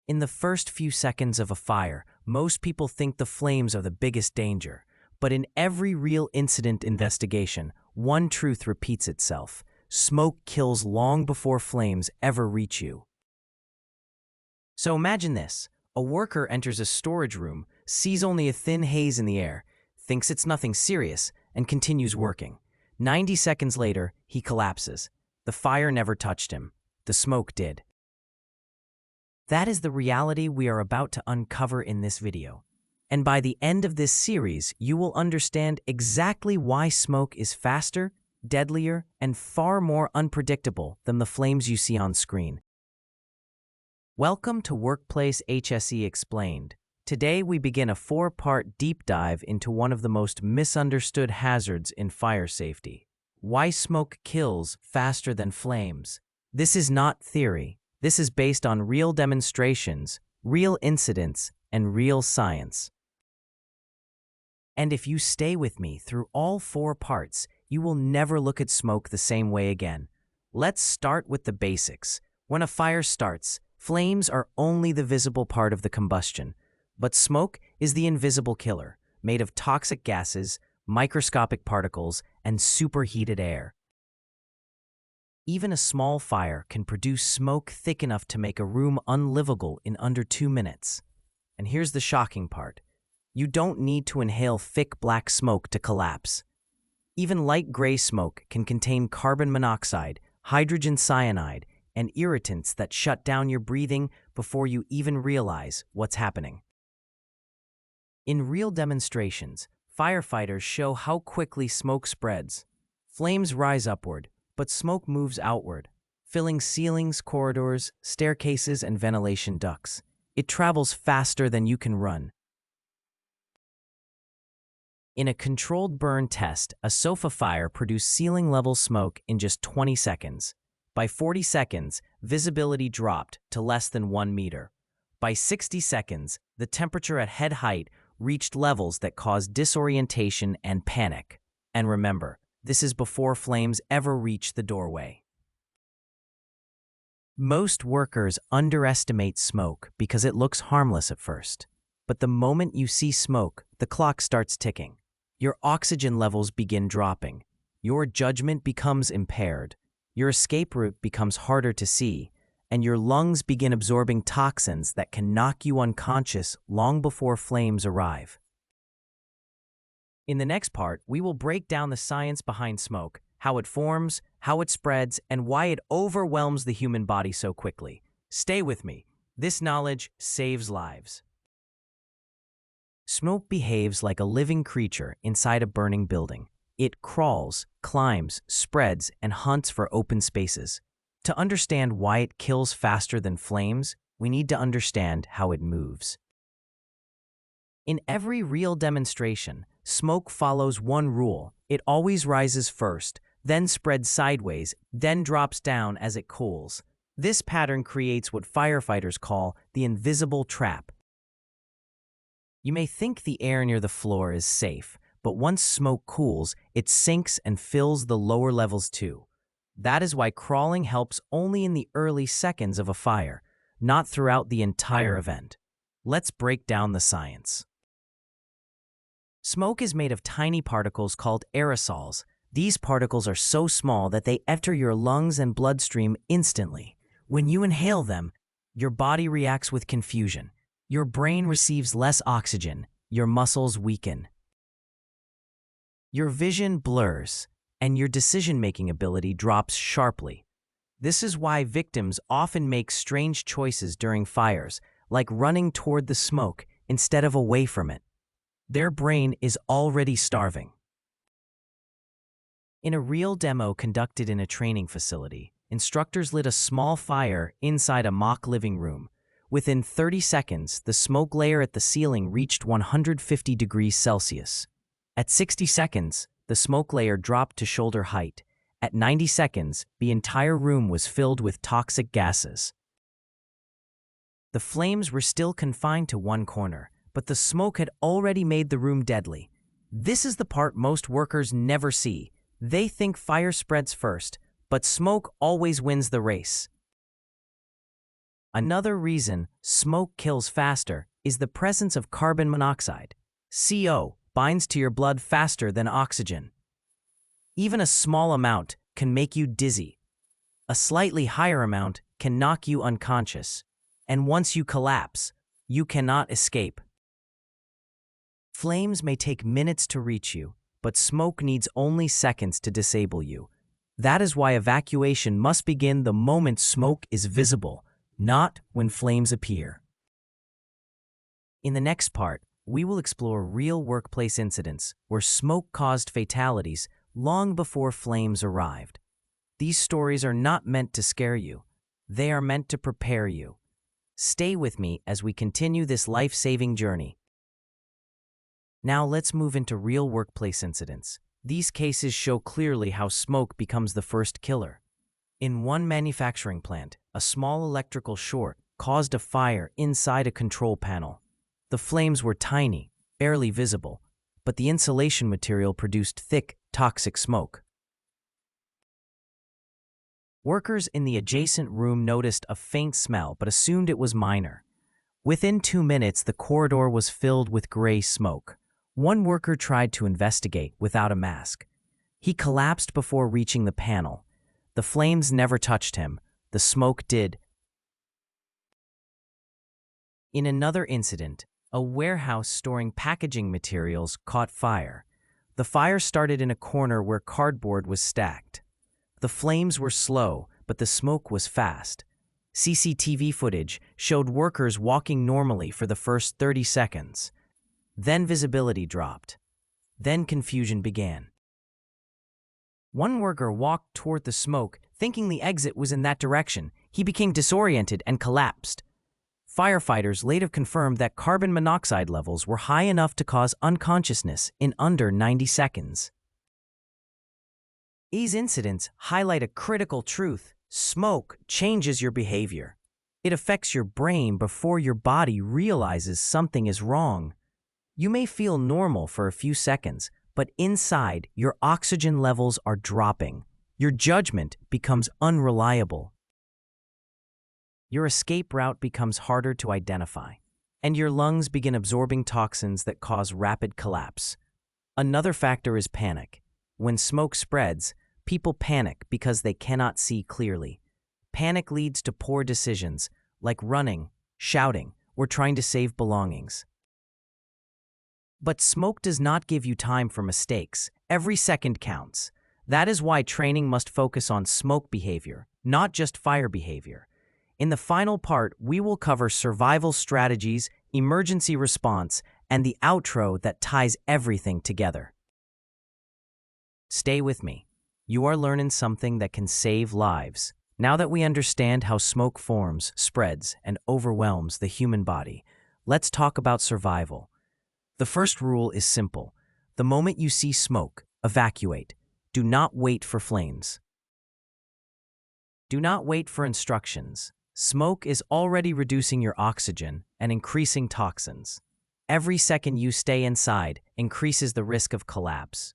In the first few seconds of a fire, most people think the flames are the biggest danger. But in every real incident investigation, one truth repeats itself. Smoke kills long before flames ever reach you. So imagine this. A worker enters a storage room, sees only a thin haze in the air, thinks it's nothing serious, and continues working. 90 seconds later, he collapses. The fire never touched him. The smoke did. That is the reality we are about to uncover in this video. And by the end of this series, you will understand exactly why smoke is faster, deadlier, and far more unpredictable than the flames you see on screen. Welcome to Workplace HSE Explained. Today we begin a 4-part deep dive into one of the most misunderstood hazards in fire safety. Why smoke kills faster than flames. This is not theory. This is based on real demonstrations, real incidents, and real science. And if you stay with me through all 4 parts, you will never look at smoke the same way again. Let's start with the basics. When a fire starts, flames are only the visible part of the combustion, but smoke is the invisible killer, made of toxic gases, microscopic particles, and superheated air. Even a small fire can produce smoke thick enough to make a room unlivable in under 2 minutes. And here's the shocking part. You don't need to inhale thick black smoke to collapse. Even light gray smoke can contain carbon monoxide, hydrogen cyanide, and irritants that shut down your breathing before you even realize what's happening. In real demonstrations, firefighters show how quickly smoke spreads. Flames rise upward, but smoke moves outward, filling ceilings, corridors, staircases, and ventilation ducts. It travels faster than you can run. In a controlled burn test, a sofa fire produced ceiling-level smoke in just 20 seconds. By 40 seconds, visibility dropped to less than 1 meter. By 60 seconds, the temperature at head height reached levels that caused disorientation and panic. And remember, this is before flames ever reach the doorway. Most workers underestimate smoke because it looks harmless at first. But the moment you see smoke, the clock starts ticking. Your oxygen levels begin dropping. Your judgment becomes impaired. Your escape route becomes harder to see, and your lungs begin absorbing toxins that can knock you unconscious long before flames arrive. In the next part, we will break down the science behind smoke, how it forms, how it spreads, and why it overwhelms the human body so quickly. Stay with me. This knowledge saves lives. Smoke behaves like a living creature inside a burning building. It crawls, climbs, spreads, and hunts for open spaces. To understand why it kills faster than flames, we need to understand how it moves. In every real demonstration, smoke follows one rule. It always rises first, then spreads sideways, then drops down as it cools. This pattern creates what firefighters call the invisible trap. You may think the air near the floor is safe, but once smoke cools, it sinks and fills the lower levels too. That is why crawling helps only in the early seconds of a fire, not throughout the entire event. Let's break down the science. Smoke is made of tiny particles called aerosols. These particles are so small that they enter your lungs and bloodstream instantly. When you inhale them, your body reacts with confusion. Your brain receives less oxygen. Your muscles weaken. Your vision blurs, and your decision-making ability drops sharply. This is why victims often make strange choices during fires, like running toward the smoke instead of away from it. Their brain is already starving. In a real demo conducted in a training facility, instructors lit a small fire inside a mock living room. Within 30 seconds, the smoke layer at the ceiling reached 150 degrees Celsius. At 60 seconds, the smoke layer dropped to shoulder height. At 90 seconds, the entire room was filled with toxic gases. The flames were still confined to one corner, but the smoke had already made the room deadly. This is the part most workers never see. They think fire spreads first, but smoke always wins the race. Another reason smoke kills faster is the presence of carbon monoxide. CO binds to your blood faster than oxygen. Even a small amount can make you dizzy. A slightly higher amount can knock you unconscious. And once you collapse, you cannot escape. Flames may take minutes to reach you, but smoke needs only seconds to disable you. That is why evacuation must begin the moment smoke is visible, not when flames appear. In the next part, we will explore real workplace incidents where smoke caused fatalities long before flames arrived. These stories are not meant to scare you. They are meant to prepare you. Stay with me as we continue this life-saving journey. Now let's move into real workplace incidents. These cases show clearly how smoke becomes the first killer. In one manufacturing plant, a small electrical short caused a fire inside a control panel. The flames were tiny, barely visible, but the insulation material produced thick, toxic smoke. Workers in the adjacent room noticed a faint smell but assumed it was minor. Within 2 minutes, the corridor was filled with gray smoke. One worker tried to investigate without a mask. He collapsed before reaching the panel. The flames never touched him. The smoke did. In another incident, a warehouse storing packaging materials caught fire. The fire started in a corner where cardboard was stacked. The flames were slow, but the smoke was fast. CCTV footage showed workers walking normally for the first 30 seconds. Then visibility dropped. Then confusion began. One worker walked toward the smoke, thinking the exit was in that direction. He became disoriented and collapsed. Firefighters later confirmed that carbon monoxide levels were high enough to cause unconsciousness in under 90 seconds. These incidents highlight a critical truth. Smoke changes your behavior. It affects your brain before your body realizes something is wrong. You may feel normal for a few seconds, but inside, your oxygen levels are dropping. Your judgment becomes unreliable. Your escape route becomes harder to identify, and your lungs begin absorbing toxins that cause rapid collapse. Another factor is panic. When smoke spreads, people panic because they cannot see clearly. Panic leads to poor decisions, like running, shouting, or trying to save belongings. But smoke does not give you time for mistakes. Every second counts. That is why training must focus on smoke behavior, not just fire behavior. In the final part, we will cover survival strategies, emergency response, and the outro that ties everything together. Stay with me. You are learning something that can save lives. Now that we understand how smoke forms, spreads, and overwhelms the human body, let's talk about survival. The first rule is simple. The moment you see smoke, evacuate. Do not wait for flames. Do not wait for instructions. Smoke is already reducing your oxygen and increasing toxins. Every second you stay inside increases the risk of collapse.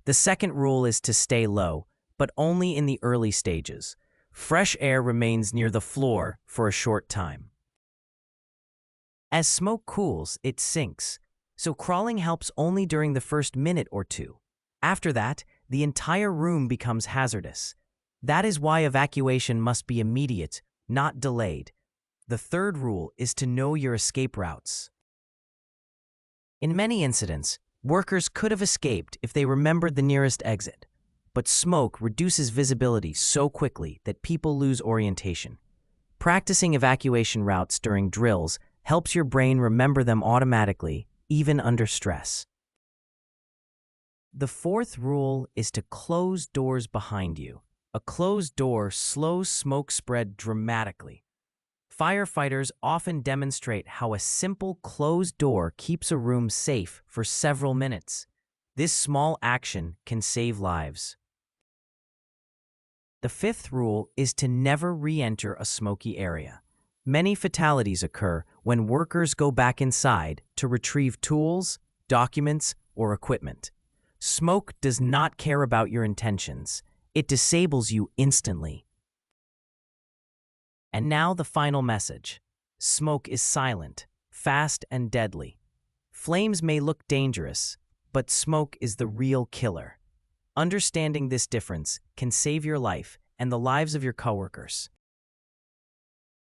The second rule is to stay low, but only in the early stages. Fresh air remains near the floor for a short time. As smoke cools, it sinks, so crawling helps only during the first minute or two. After that, the entire room becomes hazardous. That is why evacuation must be immediate, not delayed. The third rule is to know your escape routes. In many incidents, workers could have escaped if they remembered the nearest exit, but smoke reduces visibility so quickly that people lose orientation. Practicing evacuation routes during drills helps your brain remember them automatically, even under stress. The fourth rule is to close doors behind you. A closed door slows smoke spread dramatically. Firefighters often demonstrate how a simple closed door keeps a room safe for several minutes. This small action can save lives. The fifth rule is to never re-enter a smoky area. Many fatalities occur when workers go back inside to retrieve tools, documents, or equipment. Smoke does not care about your intentions. It disables you instantly. And now the final message. Smoke is silent, fast, and deadly. Flames may look dangerous, but smoke is the real killer. Understanding this difference can save your life and the lives of your coworkers.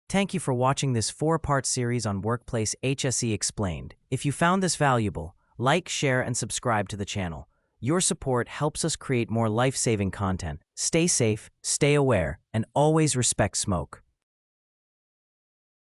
Thank you for watching this 4-part series on Workplace HSE Explained. If you found this valuable, like, share, and subscribe to the channel. Your support helps us create more life-saving content. Stay safe, stay aware, and always respect smoke.